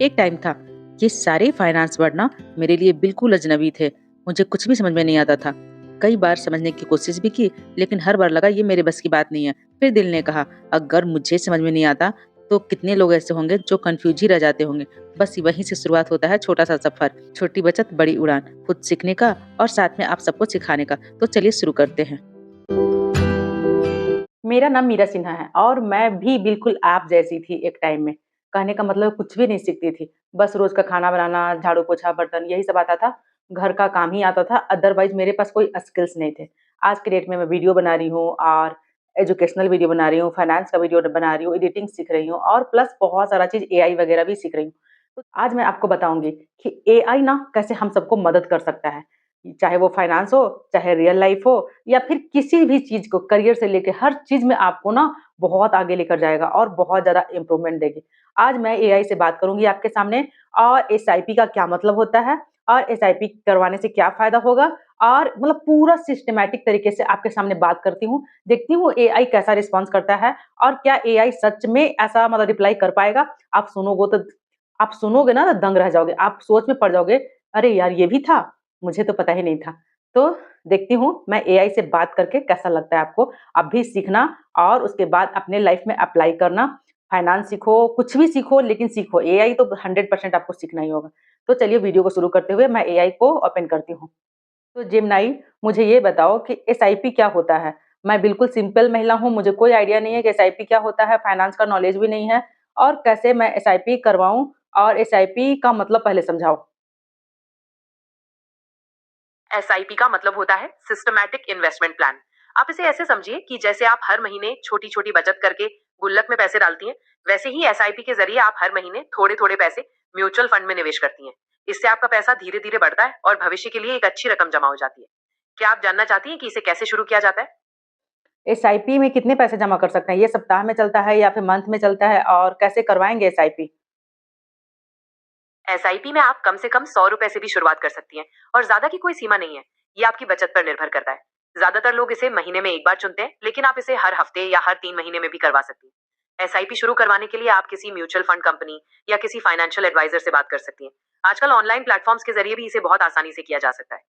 एक टाइम था, ये सारे फाइनेंस वर्ड ना मेरे लिए बिल्कुल अजनबी थे। मुझे कुछ भी समझ में नहीं आता था। कई बार समझने की कोशिश भी की, लेकिन हर बार लगा ये मेरे बस की बात नहीं है। फिर दिल ने कहा, अगर मुझे समझ में नहीं आता, तो कितने लोग ऐसे होंगे जो कंफ्यूज ही रह जाते होंगे। बस वहीं से शुरुआत होता है छोटा सा सफर, छोटी बचत बड़ी उड़ान, खुद सीखने का और साथ में आप सबको सिखाने का। तो चलिए शुरू करते हैं। मेरा नाम मीरा सिन्हा है और मैं भी बिल्कुल आप जैसी थी एक टाइम में। कहने का मतलब कुछ भी नहीं सीखती थी। बस रोज़ का खाना बनाना, झाड़ू-पोछा, बर्तन यही सब आता था। घर का काम ही आता था, अदरवाइज़ मेरे पास कोई स्किल्स नहीं थे। आज की डेट में मैं वीडियो बना रही हूँ और एजुकेशनल वीडियो बना रही हूँ, फाइनेंस का वीडियो बना रही हूँ, एडिटिंग सीख रही हूँ और प्लस बहुत सारा चीज़ एआई वगैरह भी सीख रही हूँ। तो आज मैं आपको बताऊँगी कि एआई ना कैसे हम सबको मदद कर सकता है। चाहे वो फाइनेंस हो, चाहे रियल लाइफ़ हो या फिर किसी भी चीज़ को करियर से लेके हर चीज़ में आपको ना बहुत आगे लेकर जाएगा और बहुत ज़्यादा इम्प्रूवमेंट देगी। आज मैं एआई से बात करूँगी आपके सामने और एसआईपी का क्या मतलब होता है और एसआईपी करवाने से क्या फ़ायदा होगा और मतलब पूरा सिस्टमैटिक तरीके से आपके सामने बात करती हूँ। देखती हूँ एआई कैसा रिस्पॉन्स करता है और क्या एआई सच में ऐसा मतलब रिप्लाई कर पाएगा? आप सुनोगे ना तो दंग रह जाओगे। आप सोच में पड़ जाओगे, अरे यार ये भी था? मुझे तो पता ही नहीं था। तो देखती हूँ मैं एआई से बात करके कैसा लगता है आपको। आप भी सीखना और उसके बाद अपने लाइफ में अप्लाई करना। फाइनेंस सीखो, कुछ भी सीखो लेकिन सीखो। एआई तो 100% आपको सीखना ही होगा। तो चलिए वीडियो को शुरू करते हुए मैं एआई को ओपन करती हूँ। तो जेमिनी मुझे ये बताओ कि एसआईपी क्या होता है? मैं बिल्कुल सिंपल महिला हूँ, मुझे कोई आइडिया नहीं है कि एसआईपी क्या होता है, फाइनेंस का नॉलेज भी नहीं है और कैसे मैं एसआईपी करवाऊँ और एसआईपी का मतलब पहले समझाओ। एसआईपी का मतलब होता है सिस्टमैटिक इन्वेस्टमेंट प्लान। आप इसे ऐसे समझिए कि जैसे आप हर महीने छोटी छोटी बचत करके गुल्लक में पैसे डालती हैं, वैसे ही एसआईपी के जरिए आप हर महीने थोड़े थोड़े पैसे म्यूचुअल फंड में निवेश करती हैं। इससे आपका पैसा धीरे धीरे बढ़ता है और भविष्य के लिए एक अच्छी रकम जमा हो जाती है। क्या आप जानना चाहती हैं कि इसे कैसे शुरू किया जाता है? एसआईपी में कितने पैसे जमा कर सकते हैं? ये सप्ताह में चलता है या फिर मंथ में चलता है और कैसे करवाएँगे एसआईपी? एसआईपी में आप कम से कम 100 रुपए से भी शुरुआत कर सकती हैं और ज्यादा की कोई सीमा नहीं है। ये आपकी बचत पर निर्भर करता है। ज्यादातर लोग इसे महीने में एक बार चुनते हैं, लेकिन आप इसे हर हफ्ते या हर 3 महीने में भी करवा सकती हैं। एसआईपी शुरू करवाने के लिए आप किसी म्यूचुअल फंड कंपनी या किसी फाइनेंशियल एडवाइजर से बात कर सकती हैं। आजकल ऑनलाइन प्लेटफॉर्म्स के जरिए भी इसे बहुत आसानी से किया जा सकता है।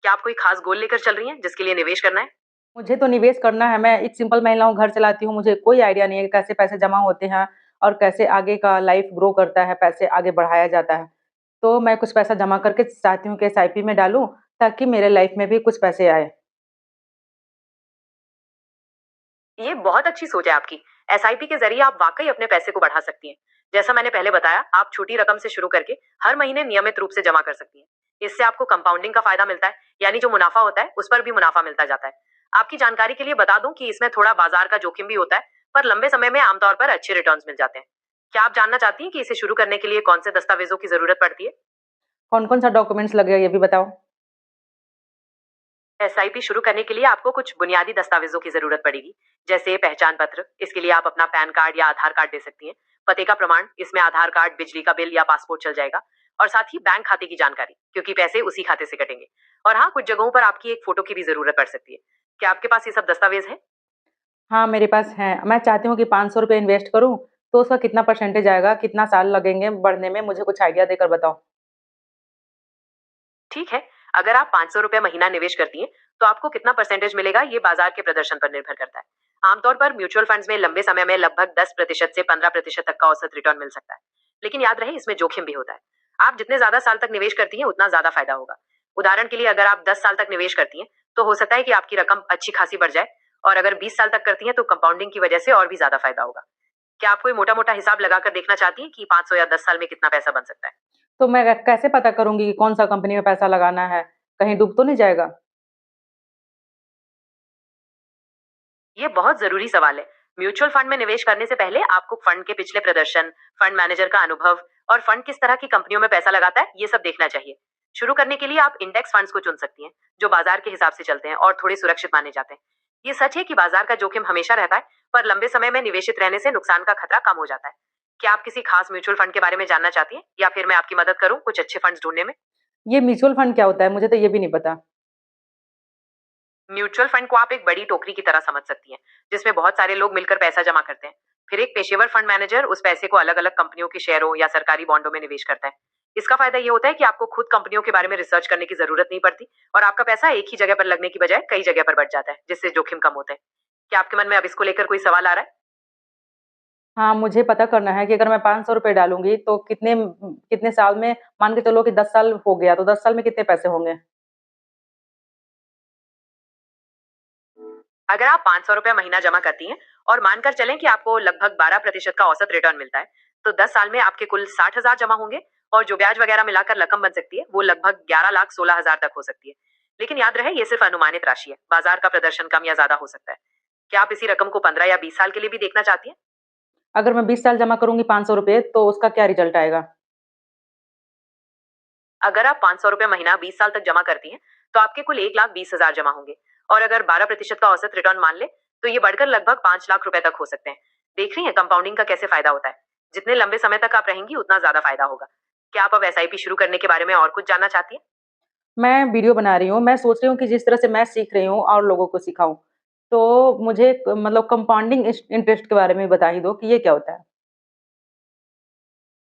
क्या आप कोई खास गोल लेकर चल रही हैं जिसके लिए निवेश करना है? मुझे तो निवेश करना है, मैं एक सिंपल महिला हूँ, घर चलाती हूँ, मुझे कोई आइडिया नहीं है कि कैसे पैसे जमा होते हैं और कैसे आगे का लाइफ ग्रो करता है, पैसे आगे बढ़ाया जाता है। तो मैं कुछ पैसा जमा करके चाहती हूँ कि एसआईपी में डालूँ ताकि मेरे लाइफ में भी कुछ पैसे आए। ये बहुत अच्छी सोच है आपकी। एसआईपी के जरिए आप वाकई अपने पैसे को बढ़ा सकती हैं। जैसा मैंने पहले बताया, आप छोटी रकम से शुरू करके हर महीने नियमित रूप से जमा कर सकती हैं। इससे आपको कंपाउंडिंग का फायदा मिलता है, यानी जो मुनाफा होता है उस पर भी मुनाफा मिलता जाता है। आपकी जानकारी के लिए बता दूं कि इसमें थोड़ा बाजार का जोखिम भी होता है, पर लंबे समय में आमतौर पर अच्छे रिटर्न्स मिल जाते हैं। क्या आप जानना चाहती हैं कि इसे शुरू करने के लिए कौन से दस्तावेजों की जरूरत पड़ती है? कौन-कौन सा डॉक्यूमेंट्स लगेगा ये भी बताओ? एसआईपी शुरू करने के लिए आपको कुछ बुनियादी दस्तावेजों की जरूरत पड़ेगी, जैसे पहचान पत्र। इसके लिए आप अपना पैन कार्ड या आधार कार्ड दे सकती हैं। पते का प्रमाण, इसमें आधार कार्ड, बिजली का बिल या पासपोर्ट चल जाएगा। और साथ ही बैंक खाते की जानकारी, क्योंकि पैसे उसी खाते से कटेंगे। और हाँ, कुछ जगहों पर आपकी एक फोटो की भी जरूरत पड़ सकती है। क्या आपके पास ये सब दस्तावेज है? हाँ, मेरे पास हैं। मैं चाहती हूँ कि ₹500 इन्वेस्ट करूँ, तो उसका कितना परसेंटेज आएगा? कितना साल लगेंगे बढ़ने में? मुझे कुछ आइडिया देकर बताओ। ठीक है। अगर आप 500 रुपए महीना निवेश करती हैं, तो आपको कितना परसेंटेज मिलेगा, ये बाजार के प्रदर्शन पर निर्भर करता है। आमतौर पर म्यूचुअल फंड्स में लंबे समय में लगभग 10% से 15% तक का औसत रिटर्न मिल सकता है। लेकिन याद रहे, इसमें जोखिम भी होता है। आप जितने ज्यादा साल तक निवेश करती हैं, उतना ज्यादा फायदा होगा। उदाहरण के लिए, अगर आप 10 साल तक निवेश करती हैं, तो हो सकता है कि आपकी रकम अच्छी खासी बढ़ जाए। और अगर 20 साल तक करती हैं, तो कंपाउंडिंग की वजह से और भी ज्यादा फायदा होगा। क्या आप कोई मोटा मोटा हिसाब लगाकर देखना चाहती हैं कि 500 या 10 साल में कितना पैसा बन सकता है? तो मैं कैसे पता करूँगी कि कौन-सा कंपनी में पैसा लगाना है? कहीं डूब तो नहीं जाएगा? ये बहुत जरूरी सवाल है। म्यूचुअल फंड में निवेश करने से पहले आपको फंड के पिछले प्रदर्शन, फंड मैनेजर का अनुभव और फंड किस तरह की कंपनियों में पैसा लगाता है, ये सब देखना चाहिए। शुरू करने के लिए आप इंडेक्स फंड्स को चुन सकती हैं, जो बाजार के हिसाब से चलते हैं और थोड़े सुरक्षित माने जाते हैं। ये सच है कि बाजार का जोखिम हमेशा रहता है, पर लंबे समय में निवेशित रहने से नुकसान का खतरा कम हो जाता है। क्या आप किसी खास म्यूचुअल फंड के बारे में जानना चाहती हैं, या फिर मैं आपकी मदद करूं कुछ अच्छे फंड्स ढूंढने में? ये म्यूचुअल फंड क्या होता है? मुझे तो ये भी नहीं पता। म्यूचुअल फंड को आप एक बड़ी टोकरी की तरह समझ सकती हैं, जिसमें बहुत सारे लोग मिलकर पैसा जमा करते हैं। फिर एक पेशेवर फंड मैनेजर उस पैसे को अलग अलग कंपनियों के शेयरों या सरकारी बॉन्डों में निवेश करता है। इसका फायदा ये होता है कि आपको खुद कंपनियों के बारे में रिसर्च करने की जरूरत नहीं पड़ती और आपका पैसा एक ही जगह पर लगने की बजाय कई जगह पर बढ़ जाता है, जिससे जोखिम कम होता है। क्या आपके मन में अब इसको लेकर कोई सवाल आ रहा है? हाँ, मुझे पता करना है कि अगर मैं ₹500 डालूँगी तो कितने साल में, मान के चलो कि 10 साल हो गया, तो 10 साल में कितने पैसे होंगे? अगर आप ₹500 महीना जमा करती हैं और मानकर चलें कि आपको लगभग 12% का औसत रिटर्न मिलता है, तो 10 साल में आपके कुल 60,000 जमा होंगे और जो ब्याज वगैरह मिलाकर रकम बन सकती है, वो लगभग 11,16,000 तक हो सकती है। लेकिन याद रहे, ये सिर्फ अनुमानित राशि है। बाजार का प्रदर्शन कम या ज्यादा हो सकता है। क्या आप इसी रकम को 15 या 20 साल के लिए भी देखना चाहती हैं? अगर मैं 20 साल जमा करूँगी ₹500 तो उसका क्या रिज़ल्ट आएगा? अगर आप ₹500 महीना 20 साल तक जमा करती हैं, तो आपके कुल 1,20,000 जमा होंगे और अगर 12% का औसत रिटर्न मान ले, तो ये बढ़कर लगभग 5 लाख रुपए तक हो सकते हैं। देख रही हैं कंपाउंडिंग का कैसे फायदा होता है? जितने लंबे समय तक आप रहेंगी, उतना ज्यादा फायदा होगा। क्या आप अब एसआईपी शुरू करने के बारे में और कुछ जानना चाहती हैं? मैं वीडियो बना रही हूँ, मैं सोच रही हूँ कि जिस तरह से मैं सीख रही हूँ और लोगों को सिखाऊँ। तो मुझे मतलब कंपाउंडिंग इंटरेस्ट के बारे में बता ही दो कि ये क्या होता है?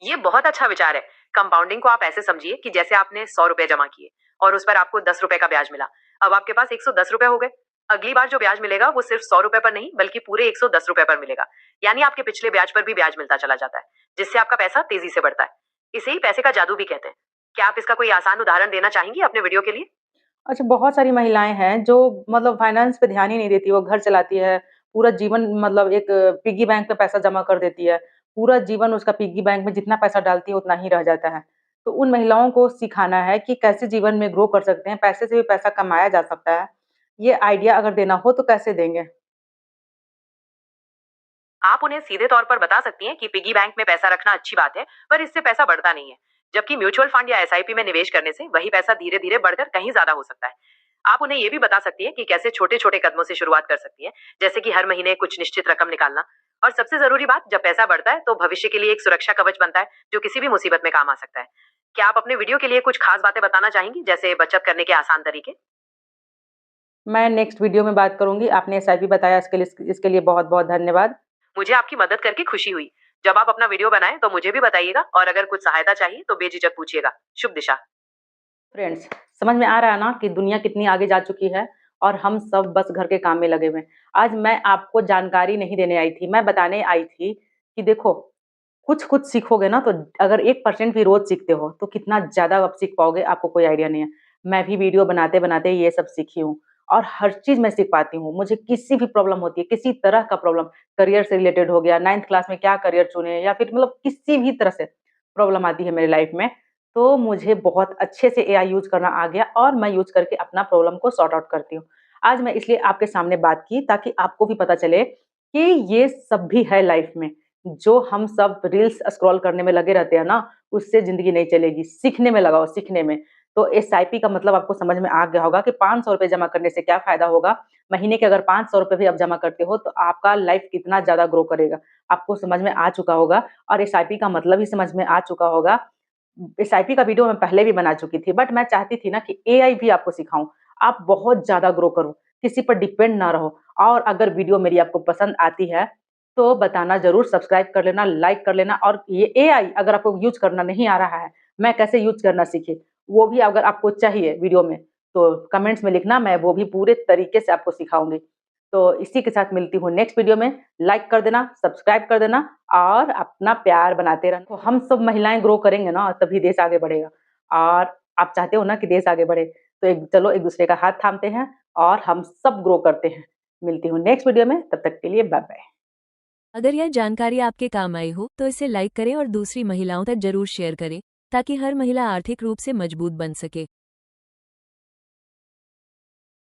ये बहुत अच्छा विचार है। कंपाउंडिंग को आप ऐसे समझिए कि जैसे आपने ₹100 जमा किए और उस पर आपको ₹10 का ब्याज मिला। अब आपके पास ₹110 हो गए। अगली बार जो ब्याज मिलेगा वो सिर्फ ₹100 पर नहीं, बल्कि पूरे ₹110 पर मिलेगा। यानी आपके पिछले ब्याज पर भी ब्याज मिलता चला जाता है, जिससे आपका पैसा तेजी से बढ़ता है। इसे ही पैसे का जादू भी कहते हैं। क्या आप इसका कोई आसान उदाहरण देना चाहेंगी अपने वीडियो के लिए? अच्छा, बहुत सारी महिलाएँ हैं जो मतलब फाइनेंस पे ध्यान ही नहीं देती, वो घर चलाती है, पूरा जीवन मतलब एक पिग्गी बैंक में पैसा जमा कर देती है, पूरा जीवन उसका पिग्गी बैंक में जितना पैसा डालती है उतना ही रह जाता है। तो उन महिलाओं को सिखाना है कि कैसे जीवन में ग्रो कर सकते हैं, पैसे से भी पैसा कमाया जा सकता है। ये आइडिया अगर देना हो तो कैसे देंगे? आप उन्हें सीधे तौर पर बता सकती हैं कि पिगी बैंक में पैसा रखना अच्छी बात है, पर इससे पैसा बढ़ता नहीं है। जबकि म्यूचुअल फंड या एसआईपी में निवेश करने से वही पैसा धीरे धीरे बढ़कर कहीं ज्यादा हो सकता है। आप उन्हें यह भी बता सकती हैं कि कैसे छोटे छोटे कदमों से शुरुआत कर सकती हैं, जैसे कि हर महीने कुछ निश्चित रकम निकालना। और सबसे जरूरी बात, जब पैसा बढ़ता है तो भविष्य के लिए एक सुरक्षा कवच बनता है, जो किसी भी मुसीबत में काम आ सकता है। क्या आप अपने वीडियो के लिए कुछ खास बातें बताना चाहेंगी, जैसे बचत करने के आसान तरीके? मैं नेक्स्ट वीडियो में बात करूँगी। आपने एसआईपी बताया, इसके लिए बहुत-बहुत धन्यवाद। मुझे आपकी मदद करके खुशी हुई। जब आप अपना वीडियो बनाएं तो मुझे भी बताइएगा और अगर कुछ सहायता चाहिए तो बेझिझक पूछिएगा। शुभ दिशा। फ्रेंड्स, समझ में आ रहा है ना कि दुनिया कितनी आगे जा चुकी है और हम सब बस घर के काम में लगे हुए हैं। आज मैं आपको जानकारी नहीं देने आई थी, मैं बताने आई थी कि देखो, कुछ सीखोगे ना तो अगर 1% भी रोज़ सीखते हो, तो कितना ज़्यादा आप सीख पाओगे, आपको कोई आइडिया नहीं है। मैं भी वीडियो बनाते-बनाते ये सब सीखी हूँ और हर चीज़ मैं सीख पाती हूँ। मुझे किसी भी प्रॉब्लम होती है, किसी तरह का प्रॉब्लम, करियर से रिलेटेड हो गया, 9th क्लास में क्या करियर चुनें या फिर मतलब किसी भी तरह से प्रॉब्लम आती है मेरी लाइफ़ में, तो मुझे बहुत अच्छे से एआई यूज़ करना आ गया और मैं यूज़ करके अपना प्रॉब्लम को सॉर्ट आउट करती हूँ। आज मैं इसलिए आपके सामने बात की ताकि आपको भी पता चले कि ये सब भी है लाइफ़ में। जो हम सब रील्स स्क्रॉल करने में लगे रहते हैं ना, उससे ज़िंदगी नहीं चलेगी। सीखने में लगाओ, सीखने में। तो एसआईपी का मतलब आपको समझ में आ गया होगा कि ₹500 जमा करने से क्या फ़ायदा होगा। महीने के अगर ₹500 भी आप जमा करते हो, तो आपका लाइफ़ कितना ज़्यादा ग्रो करेगा, आपको समझ में आ चुका होगा और एसआईपी का मतलब भी समझ में आ चुका होगा। एसआईपी का वीडियो मैं पहले भी बना चुकी थी, बट मैं चाहती थी ना कि एआई भी आपको सिखाऊँ। आप बहुत ज़्यादा ग्रो करो, किसी पर डिपेंड ना रहो और अगर वीडियो मेरी आपको पसंद आती है, तो बताना ज़रूर, सब्सक्राइब कर लेना, लाइक कर लेना और ये एआई अगर आपको यूज़ करना नहीं आ रहा है, मैं कैसे यूज़ करना सीखे, वो भी अगर आपको चाहिए वीडियो में, तो कमेंट्स में लिखना, मैं वो भी पूरे तरीके से आपको सिखाऊँगी। तो इसी के साथ मिलती हूँ नेक्स्ट वीडियो में। लाइक कर देना, सब्सक्राइब कर देना और अपना प्यार बनाते रहना। तो हम सब महिलाएँ ग्रो करेंगे ना, तभी देश आगे बढ़ेगा और आप चाहते हो ना कि देश आगे बढ़े, तो चलो एक-दूसरे का हाथ थामते हैं और हम सब ग्रो करते हैं। मिलती हूँ नेक्स्ट वीडियो में, तब तक के लिए बाय-बाय। अगर यह जानकारी आपके काम आई हो तो इसे लाइक करें और दूसरी महिलाओं तक जरूर शेयर करें ताकि हर महिला आर्थिक रूप से मजबूत बन सके।